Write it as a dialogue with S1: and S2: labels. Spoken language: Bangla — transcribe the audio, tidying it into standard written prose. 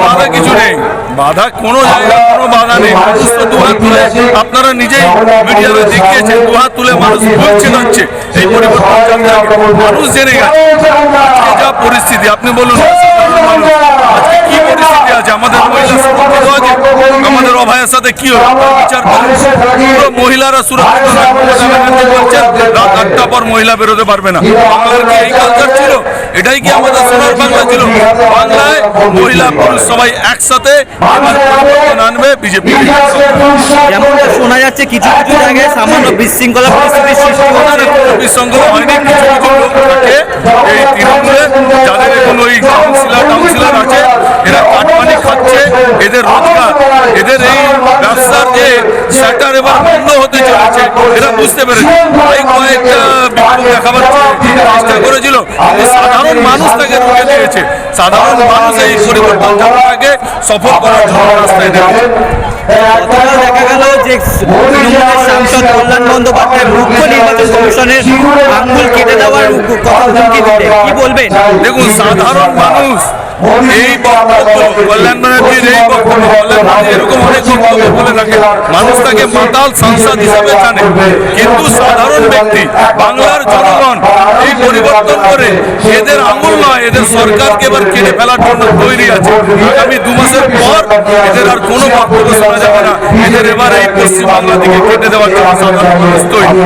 S1: বাধা কিছু নেই, বাধা কোনো জায়গায় কোনো বাধা নেই। মানুষ তো দুহাত তুলে, আপনারা নিজেই মিডিয়াতে দেখিয়েছেন, দুহাত তুলে মানুষ বলছে যাচ্ছে এই পরিবর্তন মানুষ জেনে গেছে। আজকে যা পরিস্থিতি আপনি বলুন, আজকে কি পরিস্থিতি আছে, আমাদের মহিলা সুরক্ষিত আছে? আমাদের অভয়ের সাথে কি হলো বিচার করুন, পুরো মহিলারা সুরক্ষিত বলছেন রাত 8টার পর মহিলা বেরোতে পারবে না। বাংলার কি এই কালচার ছিল? এটাই কি আমাদের সোনার বাংলা ছিল? বাংলায় মহিলা পুরুষ সবাই একসাথে আনবে বিজেপি।
S2: যেমনটা শোনা যাচ্ছে কিছু কিছু জায়গায় সামান্য বিশৃঙ্খলা পরিস্থিতির সৃষ্টি হচ্ছে।
S1: বিশৃঙ্খলা হয়নি, কিছু কিছু লোক থাকে এই তৃণমূলে, যাদের এখন ওই কাউন্সিলর আছে, এরা কাটমানি খাচ্ছে, এদের রোজগার, এদের এই ব্যবসার যে সেক্টর এবার বন্ধ হতে চলেছে, এরা বুঝতে পেরেছে। তাই কয়েকটা বিক্ষোভ দেখাবার চেষ্টা করেছিল, সাধারণ মানুষ তাকে রুখে দিয়েছে। সাধারণ মানুষ এই পরিবর্তন যাত্রাকে সফল করার জন্য রাস্তায় নেমেছে।
S2: দেখা গেল যে তৃণমূলের সাংসদ কল্যাণ বন্দ্যোপাধ্যায় মুখ্য নির্বাচন কমিশনের আঙুল কেটে দেওয়ার হুমকি দিতে কি বলবেন?
S1: দেখুন, সাধারণ মানুষ এই বক্তব্য, কল্যাণ ব্যানার্জির এই বক্তব্য, কল্যাণ ব্যানার্জি এরকম অনেক বক্তব্য বলে থাকে, মানুষ তাকে মাতাল সাংসদ হিসাবে জানে, কিন্তু সাধারণ ব্যক্তি, বাংলার জনগণ এই পরিবর্তন করে এদের আঙুল নয়, এদের সরকারকে এবার কেটে ফেলার জন্য তৈরি আছে। আগামী 2 মাসের পর এদের আর কোনো বক্তব্য শোনা যাবে না, এদের এবার এই পশ্চিমবাংলা থেকে কেটে দেওয়ার জন্য সাধারণ মানুষ তৈরি।